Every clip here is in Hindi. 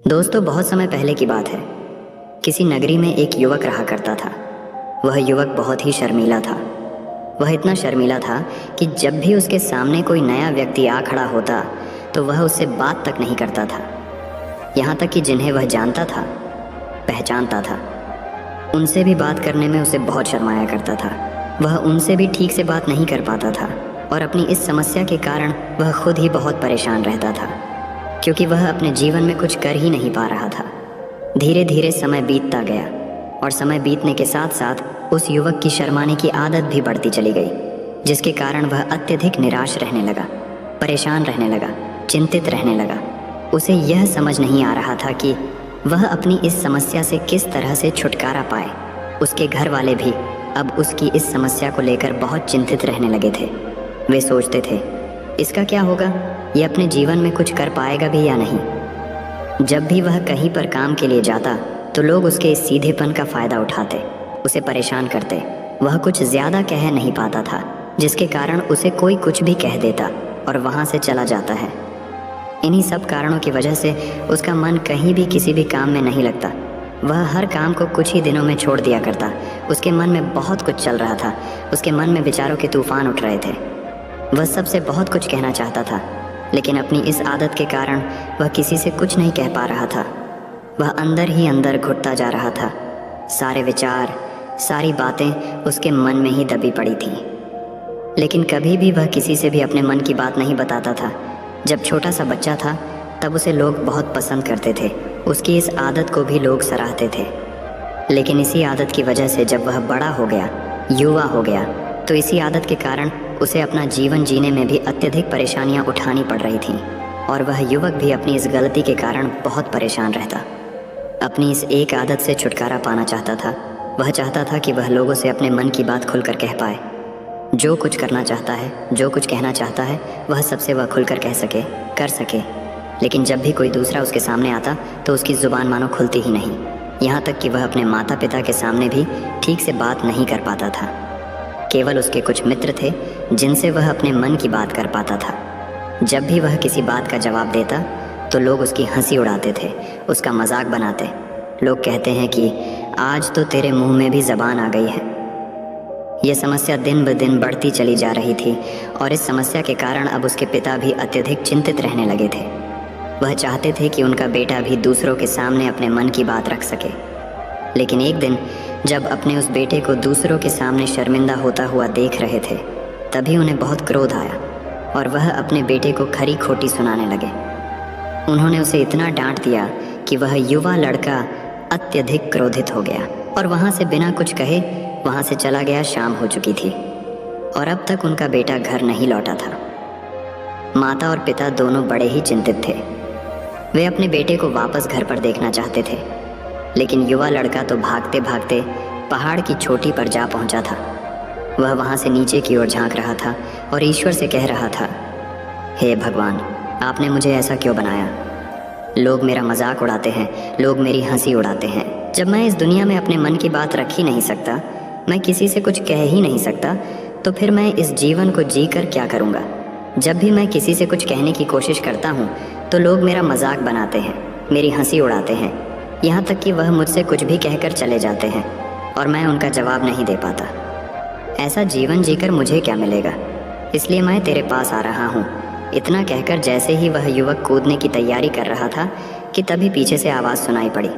दोस्तों, बहुत समय पहले की बात है। किसी नगरी में एक युवक रहा करता था। वह युवक बहुत ही शर्मीला था। वह इतना शर्मीला था कि जब भी उसके सामने कोई नया व्यक्ति आ खड़ा होता तो वह उससे बात तक नहीं करता था। यहाँ तक कि जिन्हें वह जानता था, पहचानता था, उनसे भी बात करने में उसे बहुत शर्माया करता था। वह उनसे भी ठीक से बात नहीं कर पाता था और अपनी इस समस्या के कारण वह खुद ही बहुत परेशान रहता था, क्योंकि वह अपने जीवन में कुछ कर ही नहीं पा रहा था। धीरे धीरे समय बीतता गया और समय बीतने के साथ साथ उस युवक की शर्माने की आदत भी बढ़ती चली गई, जिसके कारण वह अत्यधिक निराश रहने लगा, परेशान रहने लगा, चिंतित रहने लगा। उसे यह समझ नहीं आ रहा था कि वह अपनी इस समस्या से किस तरह से छुटकारा पाए। उसके घर वाले भी अब उसकी इस समस्या को लेकर बहुत चिंतित रहने लगे थे। वे सोचते थे, इसका क्या होगा, ये अपने जीवन में कुछ कर पाएगा भी या नहीं। जब भी वह कहीं पर काम के लिए जाता तो लोग उसके इस सीधेपन का फ़ायदा उठाते, उसे परेशान करते। वह कुछ ज़्यादा कह नहीं पाता था, जिसके कारण उसे कोई कुछ भी कह देता और वहाँ से चला जाता है। इन्हीं सब कारणों की वजह से उसका मन कहीं भी किसी भी काम में नहीं लगता। वह हर काम को कुछ ही दिनों में छोड़ दिया करता। उसके मन में बहुत कुछ चल रहा था। उसके मन में विचारों के तूफान उठ रहे थे। वह सबसे बहुत कुछ कहना चाहता था, लेकिन अपनी इस आदत के कारण वह किसी से कुछ नहीं कह पा रहा था। वह अंदर ही अंदर घुटता जा रहा था। सारे विचार, सारी बातें उसके मन में ही दबी पड़ी थी, लेकिन कभी भी वह किसी से भी अपने मन की बात नहीं बताता था। जब छोटा सा बच्चा था तब उसे लोग बहुत पसंद करते थे। उसकी इस आदत को भी लोग सराहते थे। लेकिन इसी आदत की वजह से जब वह बड़ा हो गया, युवा हो गया, तो इसी आदत के कारण उसे अपना जीवन जीने में भी अत्यधिक परेशानियां उठानी पड़ रही थीं और वह युवक भी अपनी इस गलती के कारण बहुत परेशान रहता। अपनी इस एक आदत से छुटकारा पाना चाहता था। वह चाहता था कि वह लोगों से अपने मन की बात खुलकर कह पाए। जो कुछ करना चाहता है, जो कुछ कहना चाहता है, वह सबसे वह खुलकर कह सके, कर सके। लेकिन जब भी कोई दूसरा उसके सामने आता तो उसकी ज़ुबान मानो खुलती ही नहीं। यहाँ तक कि वह अपने माता पिता के सामने भी ठीक से बात नहीं कर पाता था। केवल उसके कुछ मित्र थे जिनसे वह अपने मन की बात कर पाता था। जब भी वह किसी बात का जवाब देता तो लोग उसकी हंसी उड़ाते थे, उसका मजाक बनाते। लोग कहते हैं कि आज तो तेरे मुंह में भी ज़बान आ गई है। यह समस्या दिन ब दिन बढ़ती चली जा रही थी और इस समस्या के कारण अब उसके पिता भी अत्यधिक चिंतित रहने लगे थे। वह चाहते थे कि उनका बेटा भी दूसरों के सामने अपने मन की बात रख सके। लेकिन एक दिन जब अपने उस बेटे को दूसरों के सामने शर्मिंदा होता हुआ देख रहे थे, तभी उन्हें बहुत क्रोध आया और वह अपने बेटे को खरी खोटी सुनाने लगे। उन्होंने उसे इतना डांट दिया कि वह युवा लड़का अत्यधिक क्रोधित हो गया और वहाँ से बिना कुछ कहे वहाँ से चला गया। शाम हो चुकी थी और अब तक उनका बेटा घर नहीं लौटा था। माता और पिता दोनों बड़े ही चिंतित थे। वे अपने बेटे को वापस घर पर देखना चाहते थे, लेकिन युवा लड़का तो भागते भागते पहाड़ की चोटी पर जा पहुंचा था। वह वहां से नीचे की ओर झांक रहा था और ईश्वर से कह रहा था, हे भगवान, आपने मुझे ऐसा क्यों बनाया? लोग मेरा मजाक उड़ाते हैं, लोग मेरी हंसी उड़ाते हैं। जब मैं इस दुनिया में अपने मन की बात रख ही नहीं सकता, मैं किसी से कुछ कह ही नहीं सकता, तो फिर मैं इस जीवन को जी कर क्या करूँगा? जब भी मैं किसी से कुछ कहने की कोशिश करता हूँ तो लोग मेरा मजाक बनाते हैं, मेरी हंसी उड़ाते हैं, यहाँ तक कि वह मुझसे कुछ भी कहकर चले जाते हैं और मैं उनका जवाब नहीं दे पाता। ऐसा जीवन जीकर मुझे क्या मिलेगा? इसलिए मैं तेरे पास आ रहा हूँ। इतना कहकर जैसे ही वह युवक कूदने की तैयारी कर रहा था कि तभी पीछे से आवाज़ सुनाई पड़ी,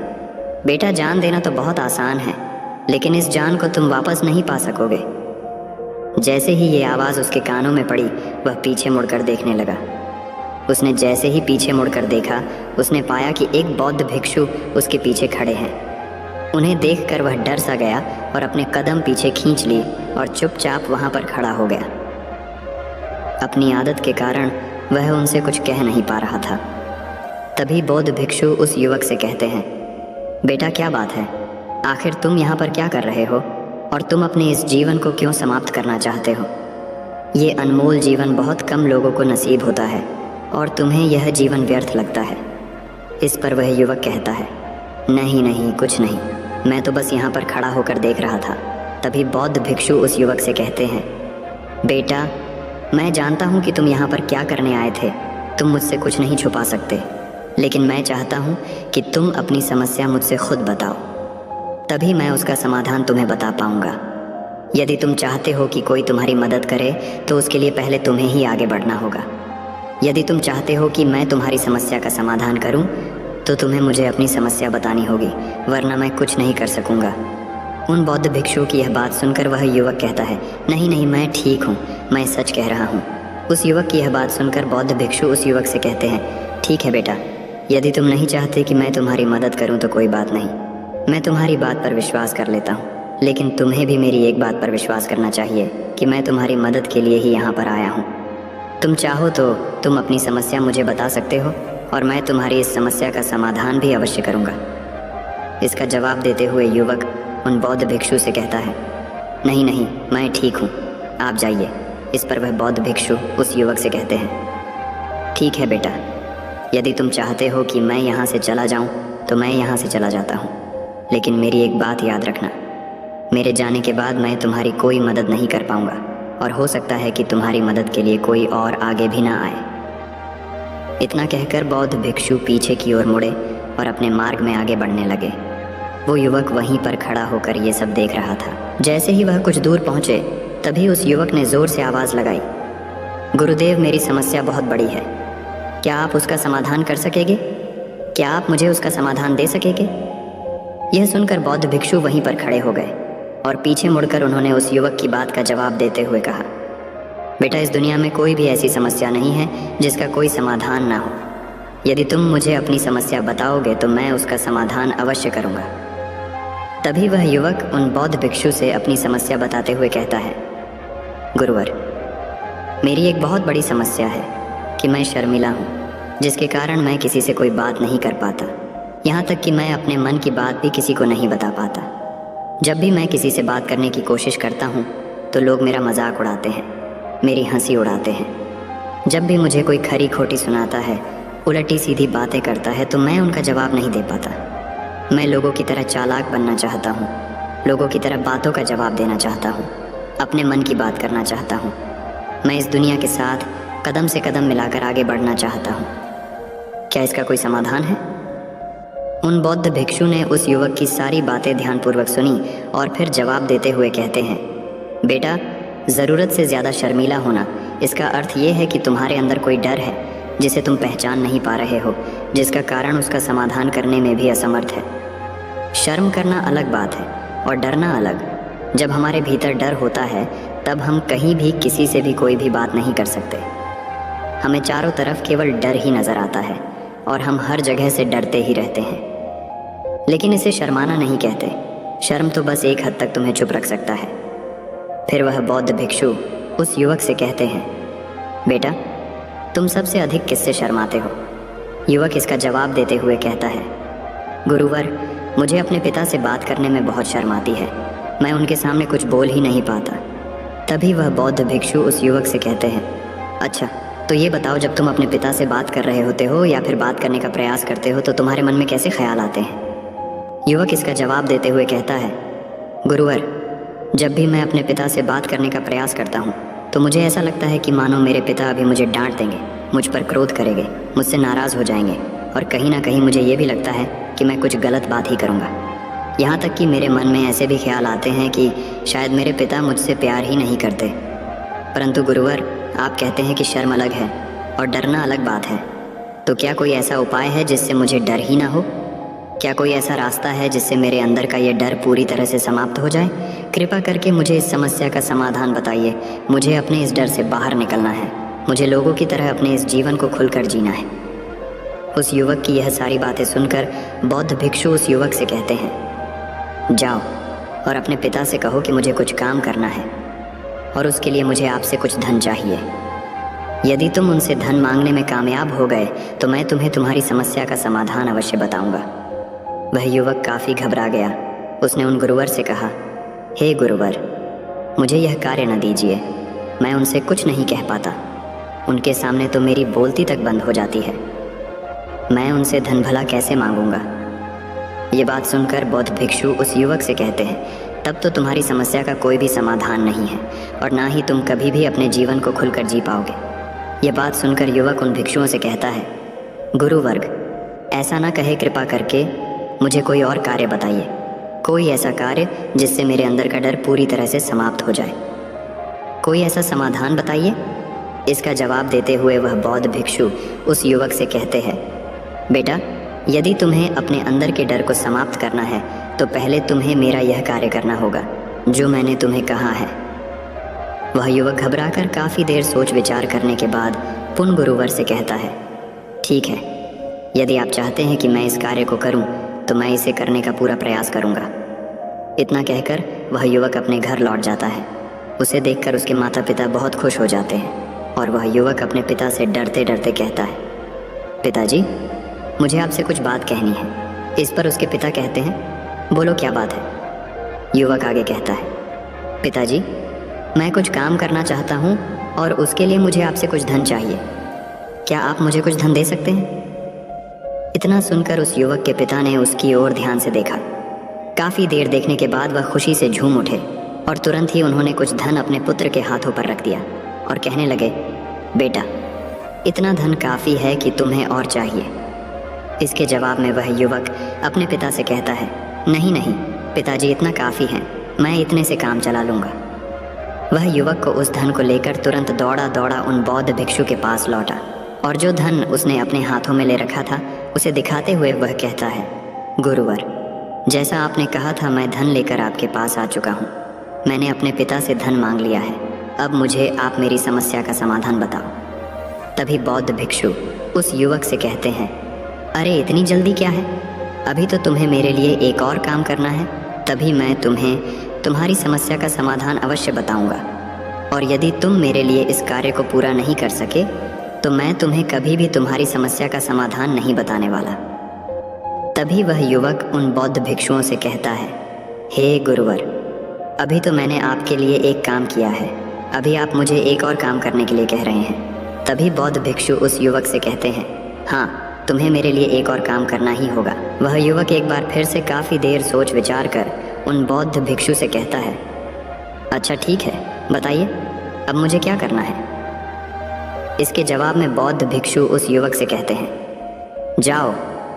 बेटा, जान देना तो बहुत आसान है, लेकिन इस जान को तुम वापस नहीं पा सकोगे। जैसे ही ये आवाज़ उसके कानों में पड़ी, वह पीछे मुड़कर देखने लगा। उसने जैसे ही पीछे मुड़कर देखा, उसने पाया कि एक बौद्ध भिक्षु उसके पीछे खड़े हैं। उन्हें देखकर वह डर सा गया और अपने कदम पीछे खींच लिए और चुपचाप वहाँ पर खड़ा हो गया। अपनी आदत के कारण वह उनसे कुछ कह नहीं पा रहा था। तभी बौद्ध भिक्षु उस युवक से कहते हैं, बेटा, क्या बात है? आखिर तुम यहाँ पर क्या कर रहे हो और तुम अपने इस जीवन को क्यों समाप्त करना चाहते हो? ये अनमोल जीवन बहुत कम लोगों को नसीब होता है और तुम्हें यह जीवन व्यर्थ लगता है। इस पर वह युवक कहता है, नहीं नहीं, कुछ नहीं, मैं तो बस यहाँ पर खड़ा होकर देख रहा था। तभी बौद्ध भिक्षु उस युवक से कहते हैं, बेटा, मैं जानता हूँ कि तुम यहाँ पर क्या करने आए थे। तुम मुझसे कुछ नहीं छुपा सकते, लेकिन मैं चाहता हूँ कि तुम अपनी समस्या मुझसे खुद बताओ, तभी मैं उसका समाधान तुम्हें बता पाऊंगा। यदि तुम चाहते हो कि कोई तुम्हारी मदद करे तो उसके लिए पहले तुम्हें ही आगे बढ़ना होगा। यदि तुम चाहते हो कि मैं तुम्हारी समस्या का समाधान करूं, तो तुम्हें मुझे अपनी समस्या बतानी होगी, वरना मैं कुछ नहीं कर सकूंगा। उन बौद्ध भिक्षुओं की यह बात सुनकर वह युवक कहता है, नहीं नहीं, मैं ठीक हूँ, मैं सच कह रहा हूँ। उस युवक की यह बात सुनकर बौद्ध भिक्षु उस युवक से कहते हैं, ठीक है बेटा, यदि तुम नहीं चाहते कि मैं तुम्हारी मदद करूँ तो कोई बात नहीं, मैं तुम्हारी बात पर विश्वास कर लेता हूँ। लेकिन तुम्हें भी मेरी एक बात पर विश्वास करना चाहिए कि मैं तुम्हारी मदद के लिए ही यहाँ पर आया हूँ। तुम चाहो तो तुम अपनी समस्या मुझे बता सकते हो और मैं तुम्हारी इस समस्या का समाधान भी अवश्य करूँगा। इसका जवाब देते हुए युवक उन बौद्ध भिक्षु से कहता है, नहीं नहीं, मैं ठीक हूँ, आप जाइए। इस पर वह बौद्ध भिक्षु उस युवक से कहते हैं, ठीक है बेटा, यदि तुम चाहते हो कि मैं यहाँ से चला जाऊँ तो मैं यहाँ से चला जाता हूँ, लेकिन मेरी एक बात याद रखना, मेरे जाने के बाद मैं तुम्हारी कोई मदद नहीं कर पाऊंगा और हो सकता है कि तुम्हारी मदद के लिए कोई और आगे भी ना आए। इतना कहकर बौद्ध भिक्षु पीछे की ओर मुड़े और अपने मार्ग में आगे बढ़ने लगे। वो युवक वहीं पर खड़ा होकर ये सब देख रहा था। जैसे ही वह कुछ दूर पहुंचे, तभी उस युवक ने जोर से आवाज़ लगाई, गुरुदेव, मेरी समस्या बहुत बड़ी है, क्या आप उसका समाधान कर सकेंगे? क्या आप मुझे उसका समाधान दे सकेंगे? यह सुनकर बौद्ध भिक्षु वहीं पर खड़े हो गए और पीछे मुड़कर उन्होंने उस युवक की बात का जवाब देते हुए कहा, बेटा, इस दुनिया में कोई भी ऐसी समस्या नहीं है जिसका कोई समाधान ना हो। यदि तुम मुझे अपनी समस्या बताओगे तो मैं उसका समाधान अवश्य करूँगा। तभी वह युवक उन बौद्ध भिक्षु से अपनी समस्या बताते हुए कहता है, गुरुवर, मेरी एक बहुत बड़ी समस्या है कि मैं शर्मिला हूँ, जिसके कारण मैं किसी से कोई बात नहीं कर पाता। यहाँ तक कि मैं अपने मन की बात भी किसी को नहीं बता पाता। जब भी मैं किसी से बात करने की कोशिश करता हूँ तो लोग मेरा मजाक उड़ाते हैं, मेरी हंसी उड़ाते हैं। जब भी मुझे कोई खरी खोटी सुनाता है, उलटी सीधी बातें करता है, तो मैं उनका जवाब नहीं दे पाता। मैं लोगों की तरह चालाक बनना चाहता हूँ, लोगों की तरह बातों का जवाब देना चाहता हूँ, अपने मन की बात करना चाहता हूँ। मैं इस दुनिया के साथ कदम से कदम मिलाकर आगे बढ़ना चाहता हूँ। क्या इसका कोई समाधान है? उन बौद्ध भिक्षु ने उस युवक की सारी बातें ध्यानपूर्वक सुनी और फिर जवाब देते हुए कहते हैं, बेटा, ज़रूरत से ज़्यादा शर्मीला होना, इसका अर्थ ये है कि तुम्हारे अंदर कोई डर है जिसे तुम पहचान नहीं पा रहे हो, जिसका कारण उसका समाधान करने में भी असमर्थ है। शर्म करना अलग बात है और डरना अलग। जब हमारे भीतर डर होता है तब हम कहीं भी किसी से भी कोई भी बात नहीं कर सकते। हमें चारों तरफ केवल डर ही नज़र आता है और हम हर जगह से डरते ही रहते हैं। लेकिन इसे शर्माना नहीं कहते। शर्म तो बस एक हद तक तुम्हें चुप रख सकता है। फिर वह बौद्ध भिक्षु उस युवक से कहते हैं, बेटा, तुम सबसे अधिक किससे शर्माते हो? युवक इसका जवाब देते हुए कहता है, गुरुवर, मुझे अपने पिता से बात करने में बहुत शर्म आती है, मैं उनके सामने कुछ बोल ही नहीं पाता। तभी वह बौद्ध भिक्षु उस युवक से कहते हैं, अच्छा, तो ये बताओ, जब तुम अपने पिता से बात कर रहे होते हो या फिर बात करने का प्रयास करते हो तो तुम्हारे मन में कैसे ख्याल आते हैं? युवक इसका जवाब देते हुए कहता है, गुरुवर, जब भी मैं अपने पिता से बात करने का प्रयास करता हूँ तो मुझे ऐसा लगता है कि मानो मेरे पिता अभी मुझे डांट देंगे, मुझ पर क्रोध करेंगे, मुझसे नाराज़ हो जाएंगे और कहीं ना कहीं मुझे ये भी लगता है कि मैं कुछ गलत बात ही करूँगा। यहाँ तक कि मेरे मन में ऐसे भी ख्याल आते हैं कि शायद मेरे पिता मुझसे प्यार ही नहीं करते। परंतु गुरुवर, आप कहते हैं कि शर्म अलग है और डरना अलग बात है, तो क्या कोई ऐसा उपाय है जिससे मुझे डर ही ना हो? क्या कोई ऐसा रास्ता है जिससे मेरे अंदर का ये डर पूरी तरह से समाप्त हो जाए? कृपा करके मुझे इस समस्या का समाधान बताइए। मुझे अपने इस डर से बाहर निकलना है। मुझे लोगों की तरह अपने इस जीवन को खुलकर जीना है। उस युवक की यह सारी बातें सुनकर बौद्ध भिक्षु उस युवक से कहते हैं, जाओ और अपने पिता से कहो कि मुझे कुछ काम करना है और उसके लिए मुझे आपसे कुछ धन चाहिए। यदि तुम उनसे धन मांगने में कामयाब हो गए तो मैं तुम्हें तुम्हारी समस्या का समाधान अवश्य बताऊंगा। वह युवक काफ़ी घबरा गया। उसने उन गुरुवर से कहा, हे गुरुवर, मुझे यह कार्य न दीजिए, मैं उनसे कुछ नहीं कह पाता। उनके सामने तो मेरी बोलती तक बंद हो जाती है। मैं उनसे धन भला कैसे मांगूंगा? ये बात सुनकर बौद्ध भिक्षु उस युवक से कहते हैं, तब तो तुम्हारी समस्या का कोई भी समाधान नहीं है और ना ही तुम कभी भी अपने जीवन को खुलकर जी पाओगे। ये बात सुनकर युवक उन भिक्षुओं से कहता है, गुरुवर्ग, ऐसा ना कहे कृपा करके, मुझे कोई और कार्य बताइए, कोई ऐसा कार्य जिससे मेरे अंदर का डर पूरी तरह से समाप्त हो जाए। कोई ऐसा समाधान बताइए। इसका जवाब देते हुए वह बौद्ध भिक्षु उस युवक से कहते हैं, बेटा, यदि तुम्हें अपने अंदर के डर को समाप्त करना है तो पहले तुम्हें मेरा यह कार्य करना होगा जो मैंने तुम्हें कहा है। वह युवक घबराकर काफ़ी देर सोच विचार करने के बाद पुन गुरुवर से कहता है, ठीक है, यदि आप चाहते हैं कि मैं इस कार्य को करूं, तो मैं इसे करने का पूरा प्रयास करूंगा। इतना कहकर वह युवक अपने घर लौट जाता है। उसे देखकर उसके माता पिता बहुत खुश हो जाते हैं और वह युवक अपने पिता से डरते डरते कहता है, पिताजी, मुझे आपसे कुछ बात कहनी है। इस पर उसके पिता कहते हैं, बोलो क्या बात है। युवक आगे कहता है, पिताजी, मैं कुछ काम करना चाहता हूँ और उसके लिए मुझे आपसे कुछ धन चाहिए। क्या आप मुझे कुछ धन दे सकते हैं? इतना सुनकर उस युवक के पिता ने उसकी ओर ध्यान से देखा। काफ़ी देर देखने के बाद वह खुशी से झूम उठे और तुरंत ही उन्होंने कुछ धन अपने पुत्र के हाथों पर रख दिया और कहने लगे, बेटा, इतना धन काफ़ी है कि तुम्हें और चाहिए। इसके जवाब में वह युवक अपने पिता से कहता है, नहीं नहीं पिताजी, इतना काफ़ी है, मैं इतने से काम चला लूँगा। वह युवक को उस धन को लेकर तुरंत दौड़ा दौड़ा उन बौद्ध भिक्षु के पास लौटा और जो धन उसने अपने हाथों में ले रखा था उसे दिखाते हुए वह कहता है, गुरुवर, जैसा आपने कहा था मैं धन लेकर आपके पास आ चुका हूँ। मैंने अपने पिता से धन मांग लिया है। अब मुझे आप मेरी समस्या का समाधान बताओ। तभी बौद्ध भिक्षु उस युवक से कहते हैं, अरे इतनी जल्दी क्या है? अभी तो तुम्हें मेरे लिए एक और काम करना है, तभी मैं तुम्हें तुम्हारी समस्या का समाधान अवश्य बताऊंगा। और यदि तुम मेरे लिए इस कार्य को पूरा नहीं कर सके तो मैं तुम्हें कभी भी तुम्हारी समस्या का समाधान नहीं बताने वाला। तभी वह युवक उन बौद्ध भिक्षुओं से कहता है, हे गुरुवर, अभी तो मैंने आपके लिए एक काम किया है, अभी आप मुझे एक और काम करने के लिए कह रहे हैं। तभी बौद्ध भिक्षु उस युवक से कहते हैं, हाँ, तुम्हें मेरे लिए एक और काम करना ही होगा। वह युवक एक बार फिर से काफ़ी देर सोच विचार कर उन बौद्ध भिक्षु से कहता है, अच्छा ठीक है, बताइए अब मुझे क्या करना है। इसके जवाब में बौद्ध भिक्षु उस युवक से कहते हैं, जाओ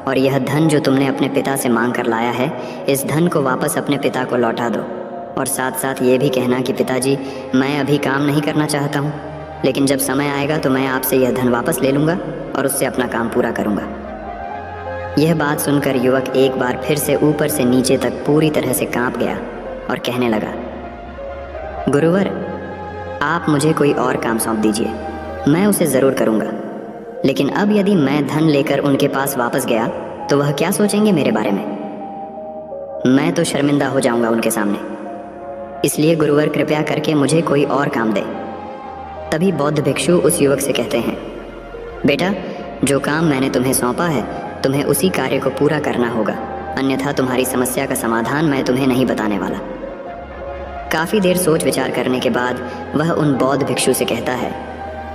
और यह धन जो तुमने अपने पिता से मांग कर लाया है, इस धन को वापस अपने पिता को लौटा दो और साथ साथ ये भी कहना कि पिताजी, मैं अभी काम नहीं करना चाहता हूँ, लेकिन जब समय आएगा तो मैं आपसे यह धन वापस ले लूँगा और उससे अपना काम पूरा करूँगा। यह बात सुनकर युवक एक बार फिर से ऊपर से नीचे तक पूरी तरह से कांप गया और कहने लगा, गुरुवर, आप मुझे कोई और काम सौंप दीजिए, मैं उसे ज़रूर करूँगा। लेकिन अब यदि मैं धन लेकर उनके पास वापस गया तो वह क्या सोचेंगे मेरे बारे में? मैं तो शर्मिंदा हो जाऊँगा उनके सामने। इसलिए गुरुवर, कृपया करके मुझे कोई और काम दे। तभी बौद्ध भिक्षु उस युवक से कहते हैं, बेटा, जो काम मैंने तुम्हें सौंपा है तुम्हें उसी कार्य को पूरा करना होगा, अन्यथा तुम्हारी समस्या का समाधान मैं तुम्हें नहीं बताने वाला। काफ़ी देर सोच विचार करने के बाद वह उन बौद्ध भिक्षु से कहता है,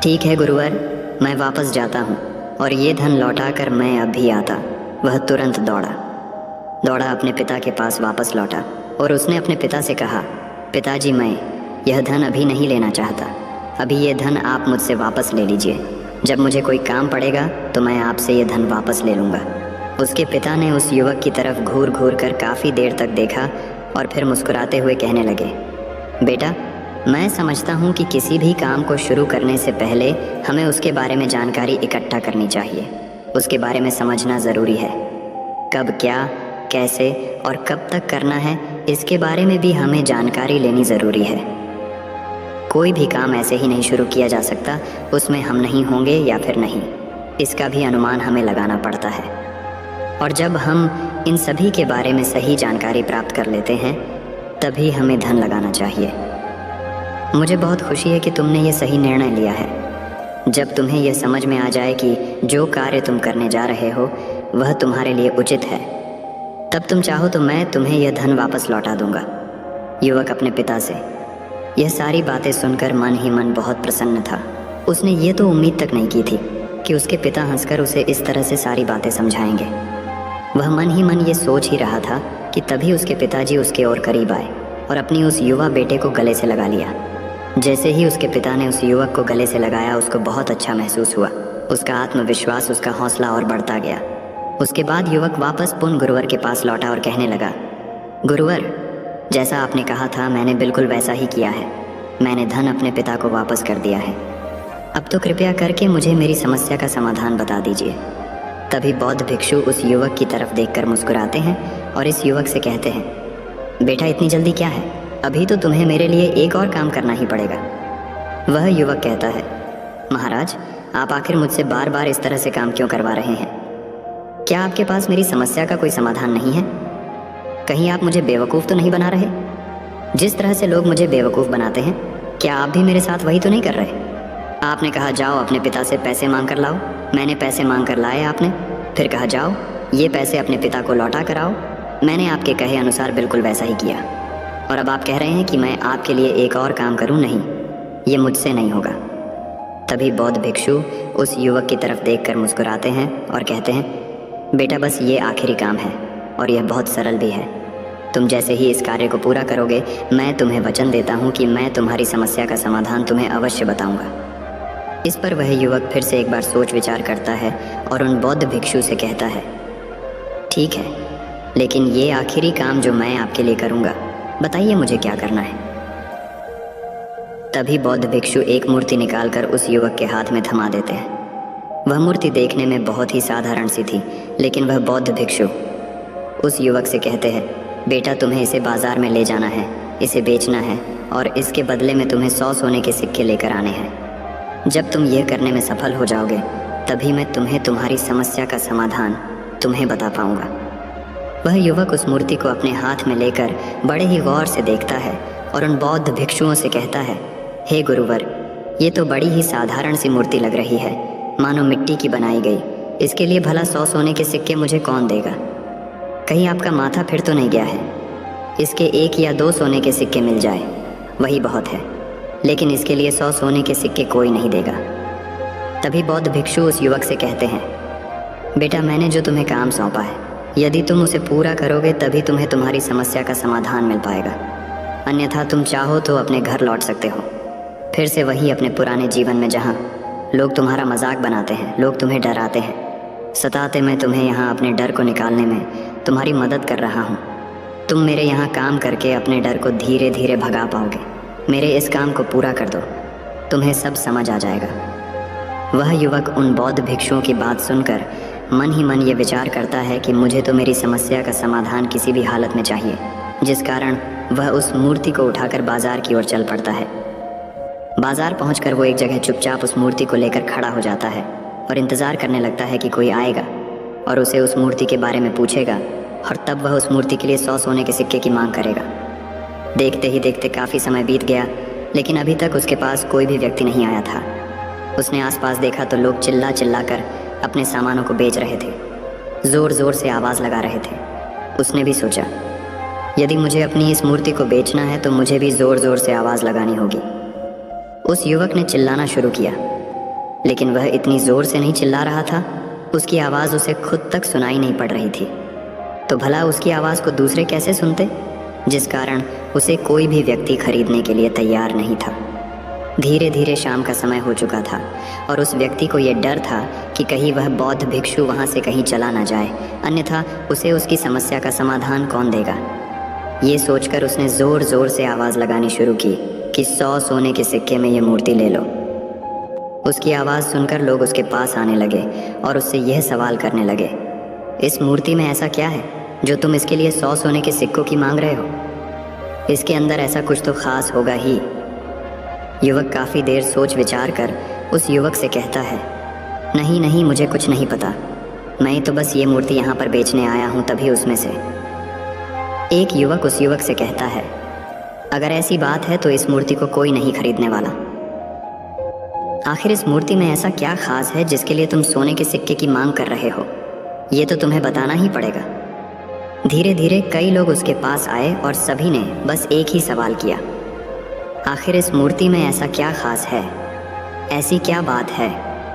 ठीक है गुरुवर, मैं वापस जाता हूँ और ये धन लौटाकर मैं अब भी आता। वह तुरंत दौड़ा अपने पिता के पास वापस लौटा और उसने अपने पिता से कहा, पिताजी, मैं यह धन अभी नहीं लेना चाहता, अभी ये धन आप मुझसे वापस ले लीजिए। जब मुझे कोई काम पड़ेगा तो मैं आपसे ये धन वापस ले लूँगा। उसके पिता ने उस युवक की तरफ घूर घूर कर काफ़ी देर तक देखा और फिर मुस्कुराते हुए कहने लगे, बेटा, मैं समझता हूँ कि किसी भी काम को शुरू करने से पहले हमें उसके बारे में जानकारी इकट्ठा करनी चाहिए। उसके बारे में समझना ज़रूरी है। कब, क्या, कैसे और कब तक करना है, इसके बारे में भी हमें जानकारी लेनी ज़रूरी है। कोई भी काम ऐसे ही नहीं शुरू किया जा सकता, उसमें हम नहीं होंगे या फिर नहीं, इसका भी अनुमान हमें लगाना पड़ता है। और जब हम इन सभी के बारे में सही जानकारी प्राप्त कर लेते हैं तभी हमें धन लगाना चाहिए। मुझे बहुत खुशी है कि तुमने ये सही निर्णय लिया है। जब तुम्हें यह समझ में आ जाए कि जो कार्य तुम करने जा रहे हो वह तुम्हारे लिए उचित है, तब तुम चाहो तो मैं तुम्हें यह धन वापस लौटा दूंगा। युवक अपने पिता से यह सारी बातें सुनकर मन ही मन बहुत प्रसन्न था। उसने ये तो उम्मीद तक नहीं की थी कि उसके पिता हंसकर उसे इस तरह से सारी बातें समझाएंगे। वह मन ही मन ये सोच ही रहा था कि तभी उसके पिताजी उसके और करीब आए और अपनी उस युवा बेटे को गले से लगा लिया। जैसे ही उसके पिता ने उस युवक को गले से लगाया, उसको बहुत अच्छा महसूस हुआ। उसका आत्मविश्वास, उसका हौसला और बढ़ता गया। उसके बाद युवक वापस पुन गुरुवर के पास लौटा और कहने लगा, गुरुवर, जैसा आपने कहा था मैंने बिल्कुल वैसा ही किया है। मैंने धन अपने पिता को वापस कर दिया है। अब तो कृपया करके मुझे मेरी समस्या का समाधान बता दीजिए। तभी बौद्ध भिक्षु उस युवक की तरफ देखकर मुस्कुराते हैं और इस युवक से कहते हैं, बेटा इतनी जल्दी क्या है, अभी तो तुम्हें मेरे लिए एक और काम करना ही पड़ेगा। वह युवक कहता है, महाराज, आप आखिर मुझसे बार बार इस तरह से काम क्यों करवा रहे हैं? क्या आपके पास मेरी समस्या का कोई समाधान नहीं है? कहीं आप मुझे बेवकूफ़ तो नहीं बना रहे? जिस तरह से लोग मुझे बेवकूफ़ बनाते हैं, क्या आप भी मेरे साथ वही तो नहीं कर रहे? आपने कहा जाओ अपने पिता से पैसे मांग कर लाओ, मैंने पैसे मांग कर लाए आपने। फिर कहा जाओ ये पैसे अपने पिता को लौटा कर आओ, मैंने आपके कहे अनुसार बिल्कुल वैसा ही किया। और अब आप कह रहे हैं कि मैं आपके लिए एक और काम करूं? नहीं, ये मुझसे नहीं होगा। तभी बौद्ध भिक्षु उस युवक की तरफ देखकर मुस्कुराते हैं और कहते हैं, बेटा बस ये आखिरी काम है और यह बहुत सरल भी है। तुम जैसे ही इस कार्य को पूरा करोगे, मैं तुम्हें वचन देता हूँ कि मैं तुम्हारी समस्या का समाधान तुम्हें अवश्य बताऊँगा। इस पर वह युवक फिर से एक बार सोच विचार करता है और उन बौद्ध भिक्षु से कहता है, ठीक है, लेकिन ये आखिरी काम जो मैं आपके लिए करूँगा, बताइए मुझे क्या करना है। तभी बौद्ध भिक्षु एक मूर्ति निकालकर उस युवक के हाथ में थमा देते हैं। वह मूर्ति देखने में बहुत ही साधारण सी थी, लेकिन वह बौद्ध भिक्षु उस युवक से कहते हैं, बेटा तुम्हें इसे बाजार में ले जाना है, इसे बेचना है और इसके बदले में तुम्हें 100 सोने के सिक्के लेकर आने हैं। जब तुम यह करने में सफल हो जाओगे, तभी मैं तुम्हें तुम्हारी समस्या का समाधान तुम्हें बता पाऊंगा। वह युवक उस मूर्ति को अपने हाथ में लेकर बड़े ही गौर से देखता है और उन बौद्ध भिक्षुओं से कहता है, हे गुरुवर, ये तो बड़ी ही साधारण सी मूर्ति लग रही है, मानो मिट्टी की बनाई गई। इसके लिए भला 100 सोने के सिक्के मुझे कौन देगा? कहीं आपका माथा फिर तो नहीं गया है? इसके 1 या 2 सोने के सिक्के मिल जाए, वही बहुत है, लेकिन इसके लिए 100 सोने के सिक्के कोई नहीं देगा। तभी बौद्ध भिक्षु उस युवक से कहते हैं, बेटा मैंने जो तुम्हें काम सौंपा है, यदि तुम उसे पूरा करोगे तभी तुम्हें तुम्हारी समस्या का समाधान मिल पाएगा, अन्यथा तुम चाहो तो अपने घर लौट सकते हो, फिर से वही अपने पुराने जीवन में जहाँ लोग तुम्हारा मजाक बनाते हैं, लोग तुम्हें डराते हैं, सताते। मैं तुम्हें यहाँ अपने डर को निकालने में तुम्हारी मदद कर रहा हूँ। तुम मेरे यहाँ काम करके अपने डर को धीरे धीरे भगा पाओगे। मेरे इस काम को पूरा कर दो, तुम्हें सब समझ आ जाएगा। वह युवक उन बौद्ध भिक्षुओं की बात सुनकर मन ही मन ये विचार करता है कि मुझे तो मेरी समस्या का समाधान किसी भी हालत में चाहिए, जिस कारण वह उस मूर्ति को उठाकर बाजार की ओर चल पड़ता है। बाजार पहुंचकर वो एक जगह चुपचाप उस मूर्ति को लेकर खड़ा हो जाता है और इंतज़ार करने लगता है कि कोई आएगा और उसे उस मूर्ति के बारे में पूछेगा, और तब वह उस मूर्ति के लिए 100 सोने के सिक्के की मांग करेगा। देखते ही देखते काफ़ी समय बीत गया, लेकिन अभी तक उसके पास कोई भी व्यक्ति नहीं आया था। उसने आसपास देखा तो लोग चिल्ला चिल्ला कर अपने सामानों को बेच रहे थे, ज़ोर ज़ोर से आवाज़ लगा रहे थे। उसने भी सोचा, यदि मुझे अपनी इस मूर्ति को बेचना है तो मुझे भी ज़ोर ज़ोर से आवाज़ लगानी होगी। उस युवक ने चिल्लाना शुरू किया, लेकिन वह इतनी ज़ोर से नहीं चिल्ला रहा था, उसकी आवाज़ उसे खुद तक सुनाई नहीं पड़ रही थी। तो भला उसकी आवाज़ को दूसरे कैसे सुनते, जिस कारण उसे कोई भी व्यक्ति खरीदने के लिए तैयार नहीं था। धीरे धीरे शाम का समय हो चुका था और उस व्यक्ति को यह डर था कि कहीं वह बौद्ध भिक्षु वहाँ से कहीं चला ना जाए, अन्यथा उसे उसकी समस्या का समाधान कौन देगा। ये सोचकर उसने ज़ोर ज़ोर से आवाज़ लगानी शुरू की कि 100 सोने के सिक्के में ये मूर्ति ले लो। उसकी आवाज़ सुनकर लोग उसके पास आने लगे और उससे यह सवाल करने लगे, इस मूर्ति में ऐसा क्या है जो तुम इसके लिए 100 सोने के सिक्कों की मांग रहे हो? इसके अंदर ऐसा कुछ तो ख़ास होगा ही। युवक काफ़ी देर सोच विचार कर उस युवक से कहता है, नहीं नहीं, मुझे कुछ नहीं पता, मैं तो बस ये मूर्ति यहाँ पर बेचने आया हूँ। तभी उसमें से एक युवक उस युवक से कहता है, अगर ऐसी बात है तो इस मूर्ति को कोई नहीं खरीदने वाला। आखिर इस मूर्ति में ऐसा क्या खास है जिसके लिए तुम सोने के सिक्के की मांग कर रहे हो? ये तो तुम्हें बताना ही पड़ेगा। धीरे धीरे कई लोग उसके पास आए और सभी ने बस एक ही सवाल किया, आखिर इस मूर्ति में ऐसा क्या खास है, ऐसी क्या बात है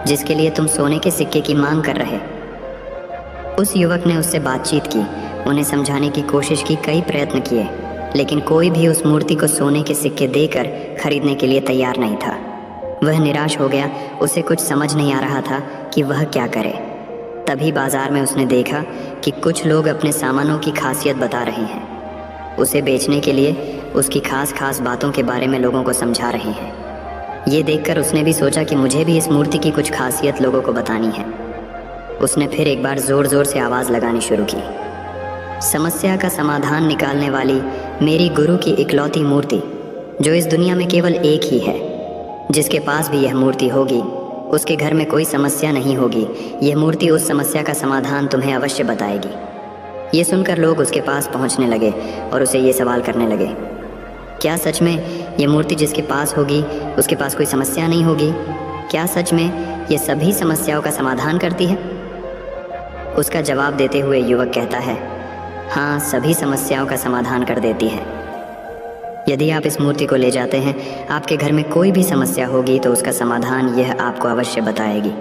जिसके लिए तुम सोने के सिक्के की मांग कर रहे? उस युवक ने उससे बातचीत की, उन्हें समझाने की कोशिश की, कई प्रयत्न किए, लेकिन कोई भी उस मूर्ति को सोने के सिक्के देकर खरीदने के लिए तैयार नहीं था। वह निराश हो गया, उसे कुछ समझ नहीं आ रहा था कि वह क्या करे। तभी बाजार में उसने देखा कि कुछ लोग अपने सामानों की खासियत बता रहे हैं। उसे बेचने के लिए उसकी खास बातों के बारे में लोगों को समझा रहे हैं। ये देखकर उसने भी सोचा कि मुझे भी इस मूर्ति की कुछ खासियत लोगों को बतानी है। उसने फिर एक बार ज़ोर से आवाज़ लगानी शुरू की। समस्या का समाधान निकालने वाली मेरी गुरु की इकलौती मूर्ति, जो इस दुनिया में केवल एक ही है, जिसके पास भी यह मूर्ति होगी उसके घर में कोई समस्या नहीं होगी। यह मूर्ति उस समस्या का समाधान तुम्हें अवश्य बताएगी। ये सुनकर लोग उसके पास पहुंचने लगे और उसे ये सवाल करने लगे, क्या सच में ये मूर्ति जिसके पास होगी उसके पास कोई समस्या नहीं होगी? क्या सच में ये सभी समस्याओं का समाधान करती है? उसका जवाब देते हुए युवक कहता है, हाँ, सभी समस्याओं का समाधान कर देती है। यदि आप इस मूर्ति को ले जाते हैं, आपके घर में कोई भी समस्या होगी तो उसका समाधान यह आपको अवश्य बताएगी।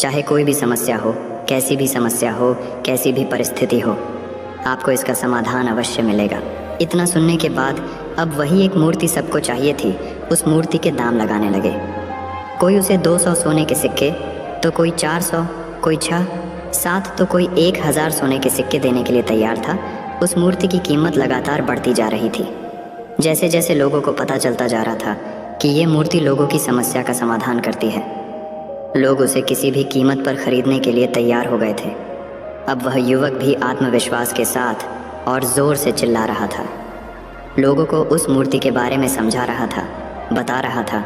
चाहे कोई भी समस्या हो, कैसी भी समस्या हो, कैसी भी परिस्थिति हो, आपको इसका समाधान अवश्य मिलेगा। इतना सुनने के बाद अब वही एक मूर्ति सबको चाहिए थी। उस मूर्ति के दाम लगाने लगे। कोई उसे 200 सोने के सिक्के, तो कोई 400, कोई 6, 7, तो कोई 1000 सोने के सिक्के देने के लिए तैयार था। उस मूर्ति की कीमत लगातार बढ़ती जा रही थी। जैसे जैसे लोगों को पता चलता जा रहा था कि ये मूर्ति लोगों की समस्या का समाधान करती है, लोग उसे किसी भी कीमत पर खरीदने के लिए तैयार हो गए थे। अब वह युवक भी आत्मविश्वास के साथ और ज़ोर से चिल्ला रहा था, लोगों को उस मूर्ति के बारे में समझा रहा था, बता रहा था।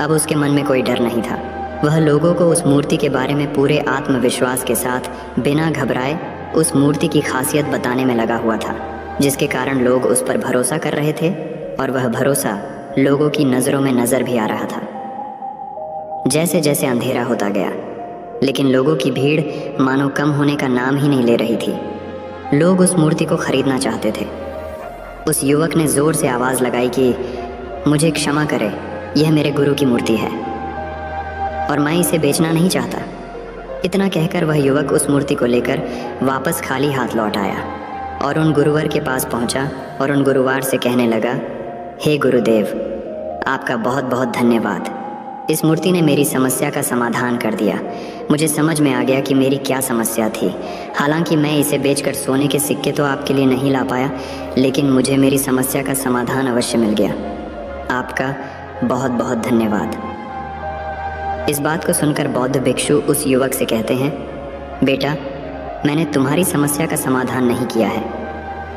अब उसके मन में कोई डर नहीं था। वह लोगों को उस मूर्ति के बारे में पूरे आत्मविश्वास के साथ बिना घबराए उस मूर्ति की खासियत बताने में लगा हुआ था, जिसके कारण लोग उस पर भरोसा कर रहे थे और वह भरोसा लोगों की नज़रों में नज़र भी आ रहा था। जैसे जैसे अंधेरा होता गया, लेकिन लोगों की भीड़ मानो कम होने का नाम ही नहीं ले रही थी। लोग उस मूर्ति को खरीदना चाहते थे। उस युवक ने ज़ोर से आवाज़ लगाई कि मुझे क्षमा करें, यह मेरे गुरु की मूर्ति है और मैं इसे बेचना नहीं चाहता। इतना कहकर वह युवक उस मूर्ति को लेकर वापस खाली हाथ लौट आया और उन गुरुवर के पास पहुंचा और उन गुरुवार से कहने लगा, हे गुरुदेव, आपका बहुत बहुत धन्यवाद। इस मूर्ति ने मेरी समस्या का समाधान कर दिया। मुझे समझ में आ गया कि मेरी क्या समस्या थी। हालांकि मैं इसे बेचकर सोने के सिक्के तो आपके लिए नहीं ला पाया, लेकिन मुझे मेरी समस्या का समाधान अवश्य मिल गया। आपका बहुत बहुत धन्यवाद। इस बात को सुनकर बौद्ध भिक्षु उस युवक से कहते हैं, बेटा, मैंने तुम्हारी समस्या का समाधान नहीं किया है,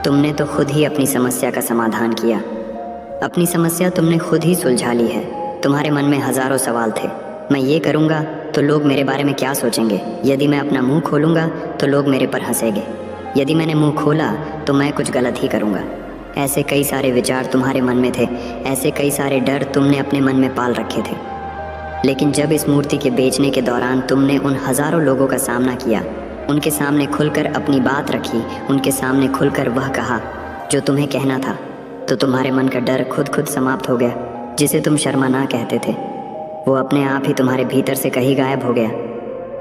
तुमने तो खुद ही अपनी समस्या का समाधान किया। अपनी समस्या तुमने खुद ही सुलझा ली है। तुम्हारे मन में हज़ारों सवाल थे, मैं ये करूँगा तो लोग मेरे बारे में क्या सोचेंगे, यदि मैं अपना मुंह खोलूँगा तो लोग मेरे पर हंसेंगे, यदि मैंने मुंह खोला तो मैं कुछ गलत ही करूँगा। ऐसे कई सारे विचार तुम्हारे मन में थे, ऐसे कई सारे डर तुमने अपने मन में पाल रखे थे। लेकिन जब इस मूर्ति के बेचने के दौरान तुमने उन हज़ारों लोगों का सामना किया, उनके सामने खुलकर अपनी बात रखी, उनके सामने खुलकर वह कहा जो तुम्हें कहना था, तो तुम्हारे मन का डर खुद समाप्त हो गया। जिसे तुम शर्मा ना कहते थे, वो अपने आप ही तुम्हारे भीतर से कहीं गायब हो गया।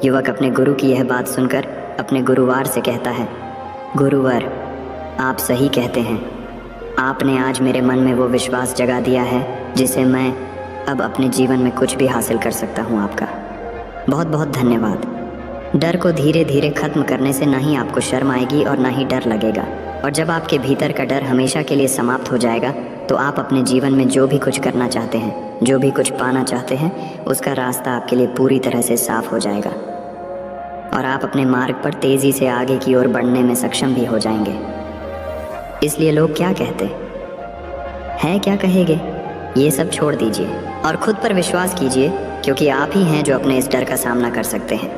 युवक अपने गुरु की यह बात सुनकर अपने गुरुवार से कहता है, गुरुवर, आप सही कहते हैं। आपने आज मेरे मन में वो विश्वास जगा दिया है जिसे मैं अब अपने जीवन में कुछ भी हासिल कर सकता हूँ। आपका बहुत बहुत धन्यवाद। डर को धीरे धीरे ख़त्म करने से ना ही आपको शर्म आएगी और ना ही डर लगेगा, और जब आपके भीतर का डर हमेशा के लिए समाप्त हो जाएगा तो आप अपने जीवन में जो भी कुछ करना चाहते हैं, जो भी कुछ पाना चाहते हैं, उसका रास्ता आपके लिए पूरी तरह से साफ हो जाएगा और आप अपने मार्ग पर तेज़ी से आगे की ओर बढ़ने में सक्षम भी हो जाएंगे। इसलिए लोग क्या कहते हैं, क्या कहेंगे, ये सब छोड़ दीजिए और खुद पर विश्वास कीजिए, क्योंकि आप ही हैं जो अपने इस डर का सामना कर सकते हैं।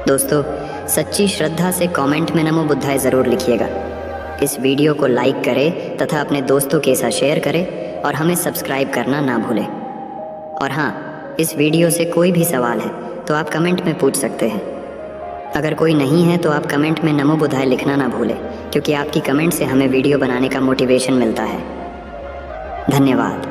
दोस्तों, सच्ची श्रद्धा से कमेंट में नमो बुद्धाय ज़रूर लिखिएगा। इस वीडियो को लाइक करें तथा अपने दोस्तों के साथ शेयर करें और हमें सब्सक्राइब करना ना भूलें। और हाँ, इस वीडियो से कोई भी सवाल है तो आप कमेंट में पूछ सकते हैं। अगर कोई नहीं है तो आप कमेंट में नमो बुद्धाय लिखना ना भूलें, क्योंकि आपकी कमेंट से हमें वीडियो बनाने का मोटिवेशन मिलता है। धन्यवाद।